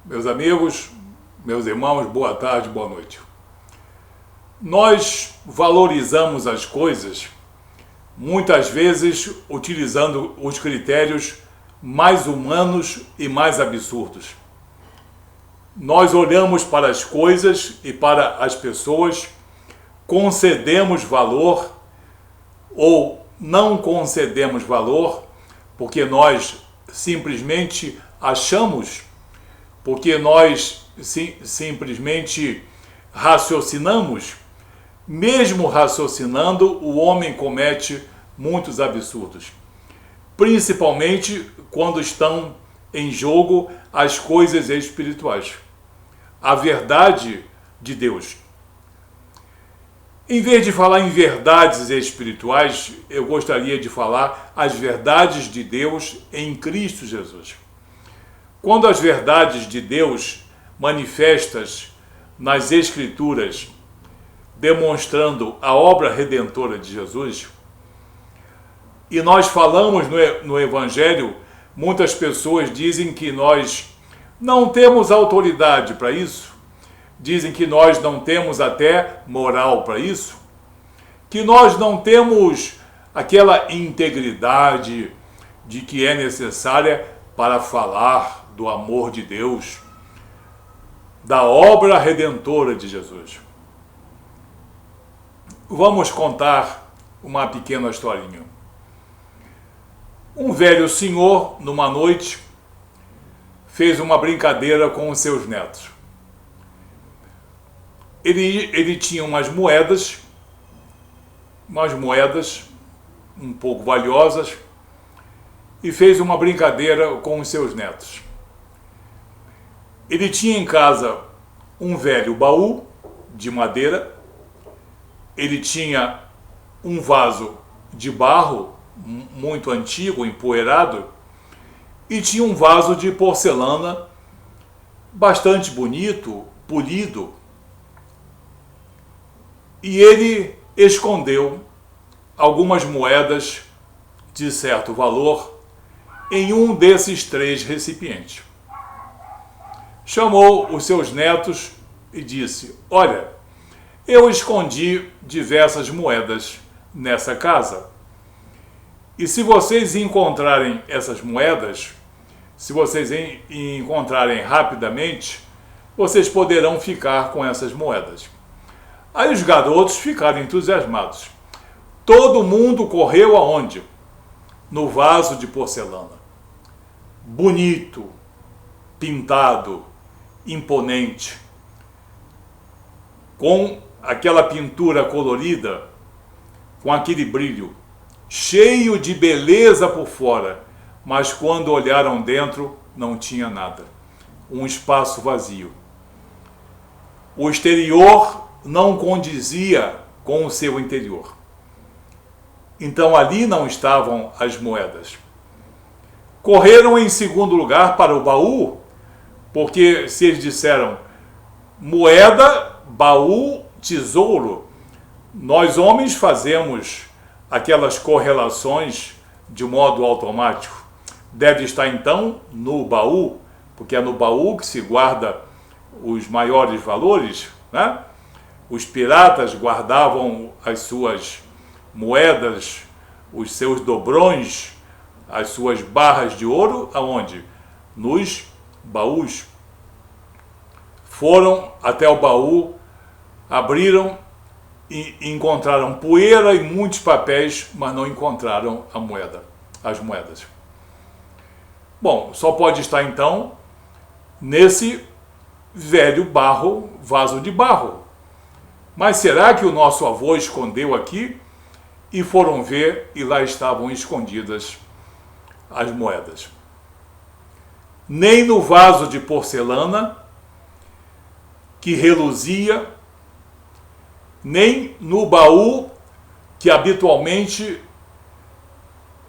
Meus amigos, meus irmãos, boa tarde, boa noite. Nós valorizamos as coisas, muitas vezes utilizando os critérios mais humanos e mais absurdos. Nós olhamos para as coisas e para as pessoas, concedemos valor ou não concedemos valor, porque nós simplesmente achamos, porque nós simplesmente raciocinamos. Mesmo raciocinando, o homem comete muitos absurdos, principalmente quando estão em jogo as coisas espirituais, a verdade de Deus. Em vez de falar em verdades espirituais, eu gostaria de falar as verdades de Deus em Cristo Jesus. Quando as verdades de Deus manifestas nas Escrituras, demonstrando a obra redentora de Jesus, e nós falamos no Evangelho, muitas pessoas dizem que nós não temos autoridade para isso, dizem que nós não temos até moral para isso, que nós não temos aquela integridade de que é necessária para falar do amor de Deus, da obra redentora de Jesus. Vamos contar uma pequena historinha. Um velho senhor, numa noite, fez uma brincadeira com os seus netos. Ele tinha umas moedas um pouco valiosas, e fez uma brincadeira com os seus netos. Ele tinha em casa um velho baú de madeira, ele tinha um vaso de barro muito antigo, empoeirado, e tinha um vaso de porcelana bastante bonito, polido. E ele escondeu algumas moedas de certo valor em um desses três recipientes. Chamou os seus netos e disse: olha, eu escondi diversas moedas nessa casa. E se vocês encontrarem essas moedas, se vocês encontrarem rapidamente, vocês poderão ficar com essas moedas. Aí os garotos ficaram entusiasmados. Todo mundo correu aonde? No vaso de porcelana. Bonito, pintado, imponente, com aquela pintura colorida, com aquele brilho, cheio de beleza por fora, mas quando olharam dentro não tinha nada. Um espaço vazio. O exterior não condizia com o seu interior. Então ali não estavam as moedas. Correram em segundo lugar para o baú, porque se eles disseram moeda, baú, tesouro, nós homens fazemos aquelas correlações de modo automático. Deve estar então no baú, porque é no baú que se guarda os maiores valores, né? Os piratas guardavam as suas moedas, os seus dobrões, as suas barras de ouro, aonde? Nos baús. Foram até o baú, abriram e encontraram poeira e muitos papéis, mas não encontraram as moedas. Bom, só pode estar então nesse velho vaso de barro. Mas será que o nosso avô escondeu aqui? E foram ver e lá estavam escondidas as moedas. Nem no vaso de porcelana que reluzia, nem no baú que habitualmente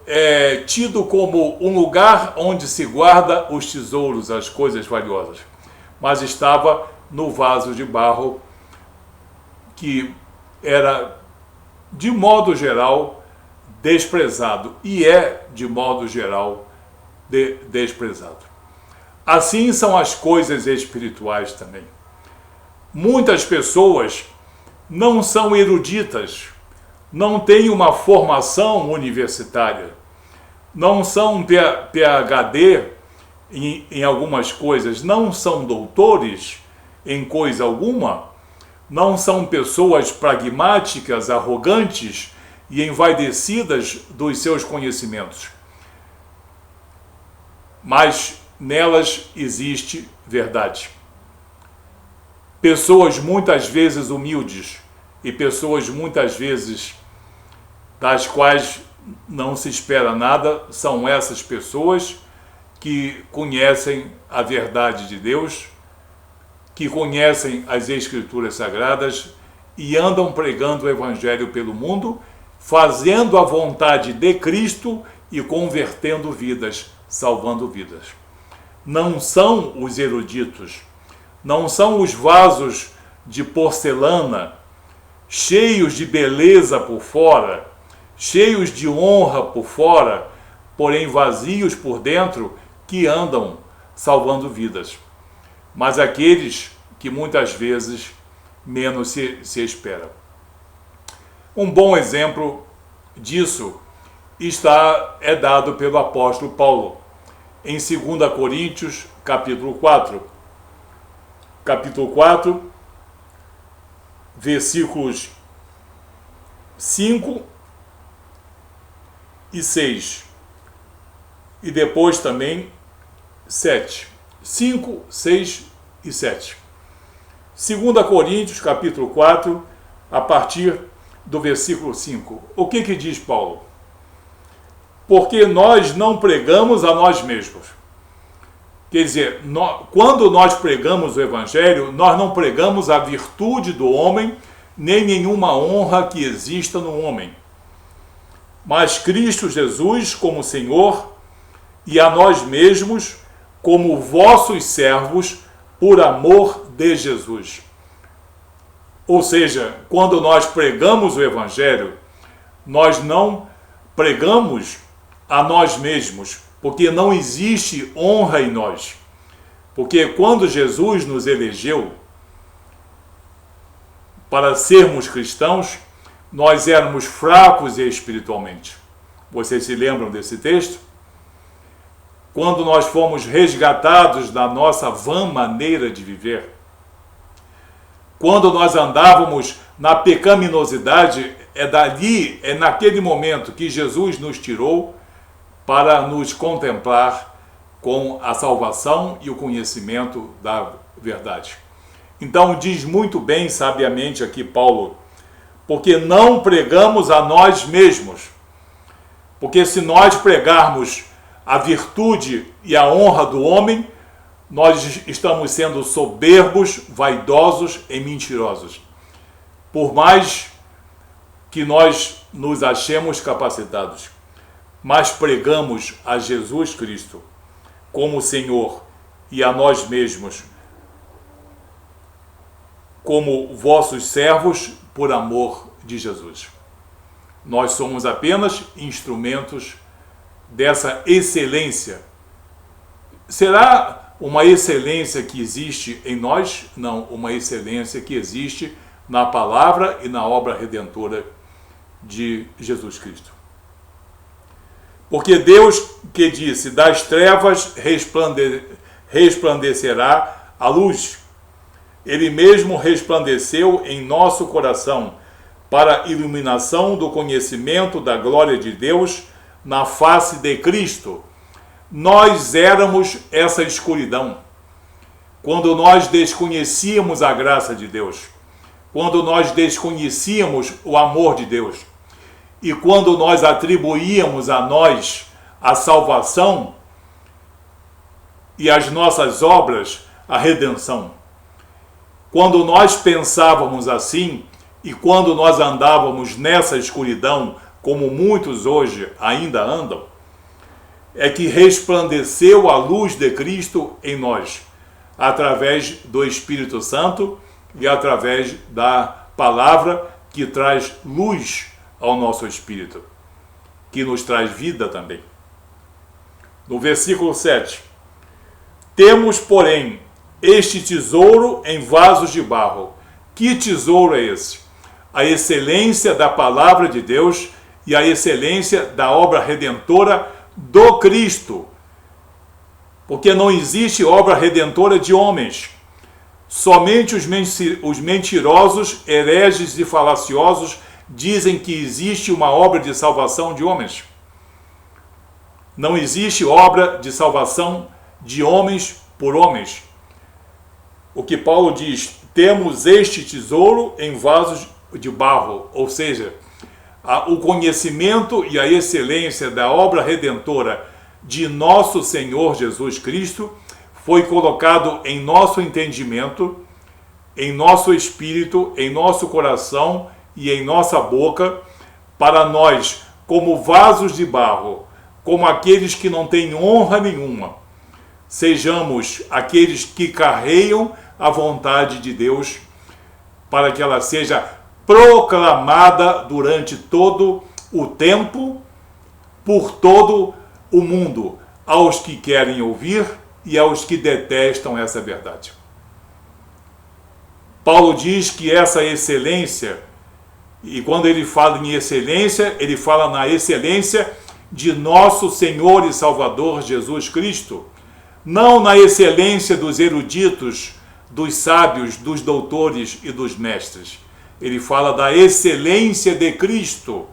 é tido como um lugar onde se guarda os tesouros, as coisas valiosas, mas estava no vaso de barro que era, de modo geral, desprezado, e é, de modo geral, desprezado. Assim são as coisas espirituais também. Muitas pessoas não são eruditas, não têm uma formação universitária, não são PhD em algumas coisas, não são doutores em coisa alguma, não são pessoas pragmáticas, arrogantes e envaidecidas dos seus conhecimentos. Mas nelas existe verdade. Pessoas muitas vezes humildes e pessoas muitas vezes das quais não se espera nada, são essas pessoas que conhecem a verdade de Deus, que conhecem as Escrituras Sagradas e andam pregando o Evangelho pelo mundo, fazendo a vontade de Cristo e convertendo vidas, salvando vidas. Não são os eruditos, não são os vasos de porcelana, cheios de beleza por fora, cheios de honra por fora, porém vazios por dentro, que andam salvando vidas. Mas aqueles que muitas vezes menos se esperam. Um bom exemplo disso é dado pelo apóstolo Paulo, em 2 Coríntios, capítulo 4. Capítulo 4, versículos 5 e 6. E depois também 7. 5, 6 e 7. 2 Coríntios, capítulo 4, a partir do versículo 5. O que diz Paulo? Porque nós não pregamos a nós mesmos. Quer dizer, quando nós pregamos o Evangelho, nós não pregamos a virtude do homem, nem nenhuma honra que exista no homem, mas Cristo Jesus como Senhor e a nós mesmos como vossos servos por amor de Jesus. Ou seja, quando nós pregamos o Evangelho, nós não pregamos a nós mesmos, porque não existe honra em nós. Porque quando Jesus nos elegeu para sermos cristãos, nós éramos fracos espiritualmente. Vocês se lembram desse texto? Quando nós fomos resgatados da nossa vã maneira de viver, quando nós andávamos na pecaminosidade, é naquele momento que Jesus nos tirou para nos contemplar com a salvação e o conhecimento da verdade. Então diz muito bem, sabiamente aqui Paulo, porque não pregamos a nós mesmos. Porque se nós pregarmos a virtude e a honra do homem, nós estamos sendo soberbos, vaidosos e mentirosos. Por mais que nós nos achemos capacitados, mas pregamos a Jesus Cristo como Senhor e a nós mesmos como vossos servos por amor de Jesus. Nós somos apenas instrumentos dessa excelência. Será uma excelência que existe em nós? Não, uma excelência que existe na palavra e na obra redentora de Jesus Cristo. Porque Deus que disse, das trevas resplandecerá a luz, Ele mesmo resplandeceu em nosso coração para a iluminação do conhecimento da glória de Deus na face de Cristo. Nós éramos essa escuridão, quando nós desconhecíamos a graça de Deus, quando nós desconhecíamos o amor de Deus, e quando nós atribuíamos a nós a salvação e as nossas obras a redenção. Quando nós pensávamos assim, e quando nós andávamos nessa escuridão, como muitos hoje ainda andam, é que resplandeceu a luz de Cristo em nós, através do Espírito Santo e através da palavra que traz luz ao nosso espírito, que nos traz vida também. No versículo 7, Temos, porém, este tesouro em vasos de barro. Que tesouro é esse? A excelência da palavra de Deus e a excelência da obra redentora do Cristo. Porque não existe obra redentora de homens. Somente os mentirosos, hereges e falaciosos dizem que existe uma obra de salvação de homens. Não existe obra de salvação de homens por homens. O que Paulo diz, temos este tesouro em vasos de barro, ou seja, o conhecimento e a excelência da obra redentora de nosso Senhor Jesus Cristo foi colocado em nosso entendimento, em nosso espírito, em nosso coração e em nossa boca, para nós, como vasos de barro, como aqueles que não têm honra nenhuma, sejamos aqueles que carregam a vontade de Deus, para que ela seja proclamada durante todo o tempo, por todo o mundo, aos que querem ouvir e aos que detestam essa verdade. Paulo diz que essa excelência, e quando ele fala em excelência, ele fala na excelência de nosso Senhor e Salvador Jesus Cristo, não na excelência dos eruditos, dos sábios, dos doutores e dos mestres. Ele fala da excelência de Cristo,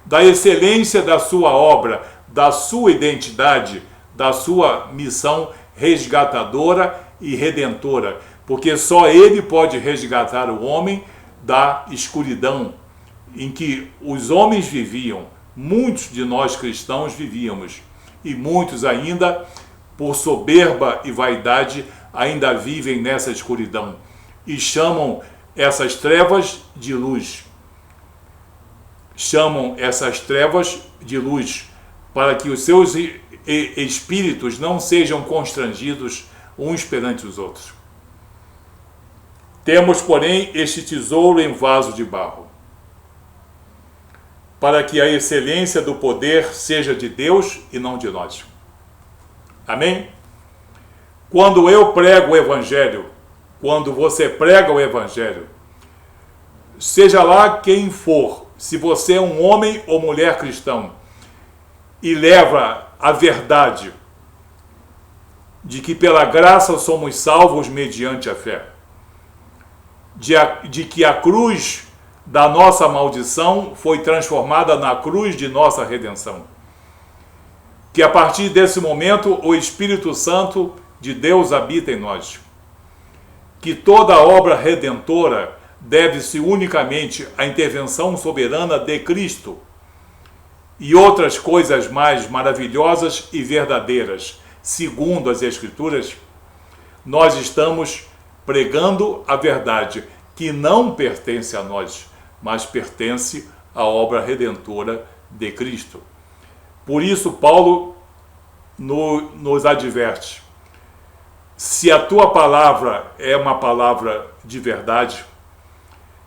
da excelência da sua obra, da sua identidade, da sua missão resgatadora e redentora, porque só ele pode resgatar o homem da escuridão em que os homens viviam, muitos de nós cristãos vivíamos, e muitos ainda, por soberba e vaidade, ainda vivem nessa escuridão e chamam essas trevas de luz. Chamam essas trevas de luz para que os seus espíritos não sejam constrangidos uns perante os outros. Temos, porém, este tesouro em vaso de barro, para que a excelência do poder seja de Deus e não de nós. Amém? Quando eu prego o Evangelho, quando você prega o Evangelho, seja lá quem for, se você é um homem ou mulher cristão, e leva a verdade de que pela graça somos salvos mediante a fé, de que a cruz da nossa maldição foi transformada na cruz de nossa redenção, que a partir desse momento o Espírito Santo de Deus habita em nós, que toda obra redentora deve-se unicamente à intervenção soberana de Cristo e outras coisas mais maravilhosas e verdadeiras, segundo as Escrituras, nós estamos pregando a verdade que não pertence a nós, mas pertence à obra redentora de Cristo. Por isso, Paulo nos adverte: se a tua palavra é uma palavra de verdade,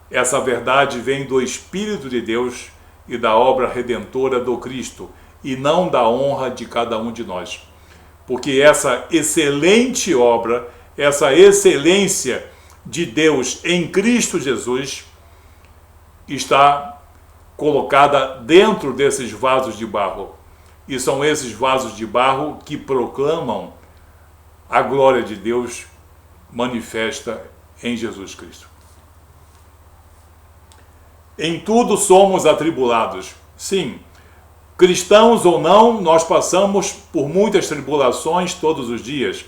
essa verdade vem do Espírito de Deus e da obra redentora do Cristo, e não da honra de cada um de nós. Porque essa excelente obra, essa excelência de Deus em Cristo Jesus, está colocada dentro desses vasos de barro. E são esses vasos de barro que proclamam a glória de Deus manifesta em Jesus Cristo. Em tudo somos atribulados. Sim, cristãos ou não, nós passamos por muitas tribulações todos os dias.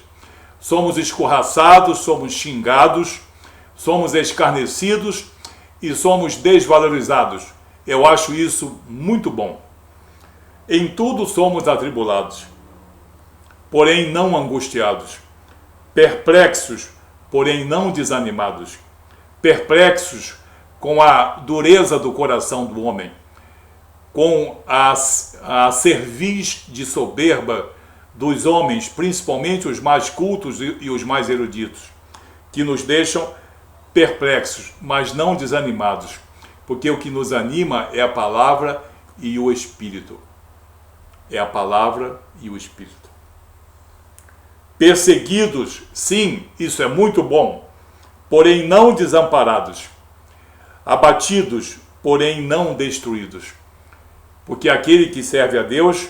Somos escorraçados, somos xingados, somos escarnecidos e somos desvalorizados. Eu acho isso muito bom. Em tudo somos atribulados, porém não angustiados, perplexos, porém não desanimados, perplexos com a dureza do coração do homem, com a cerviz de soberba dos homens, principalmente os mais cultos e os mais eruditos, que nos deixam perplexos, mas não desanimados, porque o que nos anima é a palavra e o Espírito. É a palavra e o Espírito. perseguidos, sim, isso é muito bom, porém não desamparados, abatidos, porém não destruídos, porque aquele que serve a Deus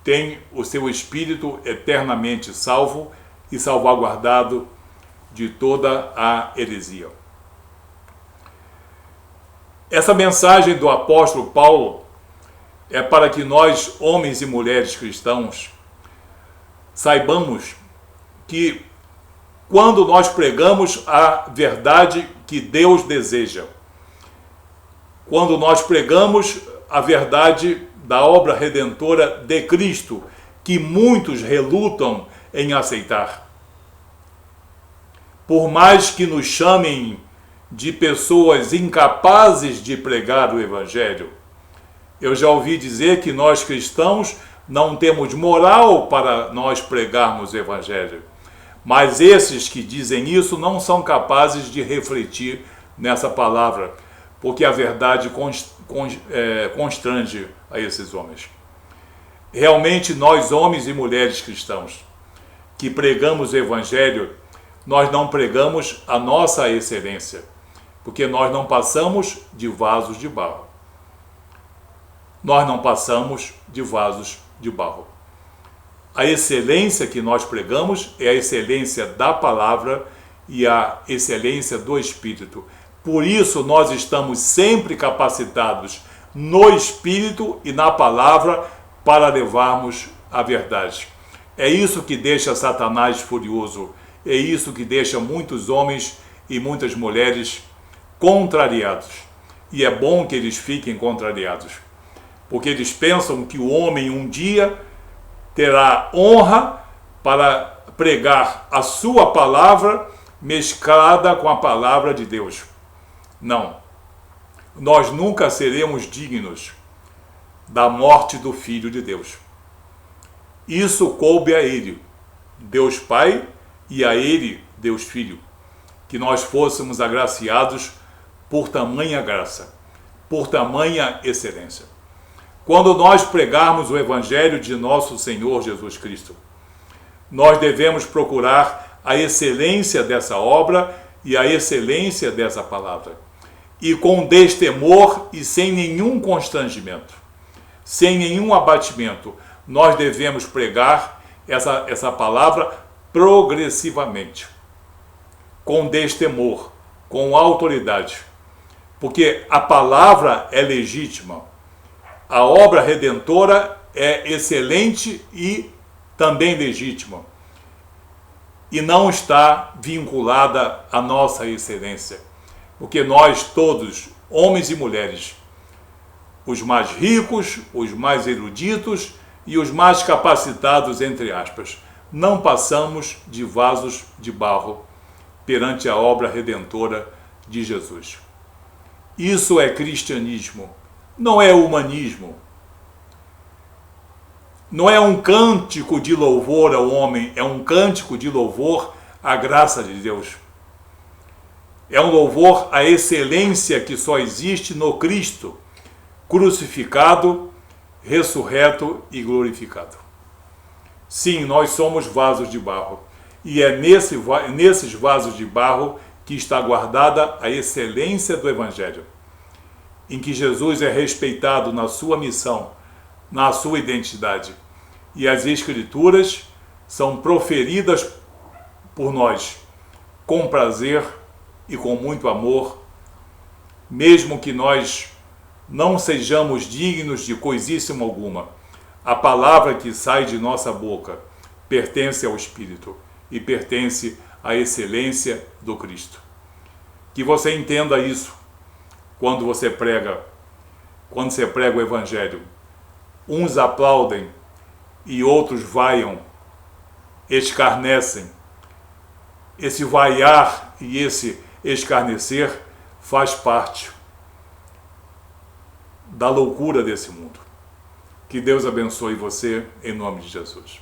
tem o seu espírito eternamente salvo e salvaguardado de toda a heresia. Essa mensagem do apóstolo Paulo é para que nós, homens e mulheres cristãos, saibamos que quando nós pregamos a verdade que Deus deseja, quando nós pregamos a verdade da obra redentora de Cristo, que muitos relutam em aceitar. Por mais que nos chamem de pessoas incapazes de pregar o Evangelho, eu já ouvi dizer que nós cristãos não temos moral para nós pregarmos o Evangelho. Mas esses que dizem isso não são capazes de refletir nessa palavra, porque a verdade constrange a esses homens. Realmente, nós, homens e mulheres cristãos, que pregamos o Evangelho, nós não pregamos a nossa excelência, porque nós não passamos de vasos de barro. Nós não passamos de vasos de barro. A excelência que nós pregamos é a excelência da palavra e a excelência do Espírito. Por isso nós estamos sempre capacitados no Espírito e na palavra para levarmos a verdade. É isso que deixa Satanás furioso. É isso que deixa muitos homens e muitas mulheres contrariados. E é bom que eles fiquem contrariados, porque eles pensam que o homem um dia terá honra para pregar a sua palavra mesclada com a palavra de Deus. Não. Nós nunca seremos dignos da morte do Filho de Deus. Isso coube a ele, Deus Pai, e a ele, Deus Filho, que nós fôssemos agraciados por tamanha graça, por tamanha excelência. Quando nós pregarmos o Evangelho de nosso Senhor Jesus Cristo, nós devemos procurar a excelência dessa obra e a excelência dessa palavra. E com destemor e sem nenhum constrangimento, sem nenhum abatimento, nós devemos pregar essa palavra progressivamente, com destemor, com autoridade, porque a palavra é legítima. A obra redentora é excelente e também legítima, e não está vinculada à nossa excelência, porque nós todos, homens e mulheres, os mais ricos, os mais eruditos e os mais capacitados, entre aspas, não passamos de vasos de barro perante a obra redentora de Jesus. Isso é cristianismo. Não é humanismo. Não é um cântico de louvor ao homem, é um cântico de louvor à graça de Deus. É um louvor à excelência que só existe no Cristo, crucificado, ressurreto e glorificado. Sim, nós somos vasos de barro, e é nesses vasos de barro que está guardada a excelência do Evangelho, em que Jesus é respeitado na sua missão, na sua identidade. E as Escrituras são proferidas por nós com prazer e com muito amor, mesmo que nós não sejamos dignos de coisíssima alguma. A palavra que sai de nossa boca pertence ao Espírito e pertence à excelência do Cristo. Que você entenda isso. Quando você prega o Evangelho, uns aplaudem e outros vaiam, escarnecem. Esse vaiar e esse escarnecer faz parte da loucura desse mundo. Que Deus abençoe você, em nome de Jesus.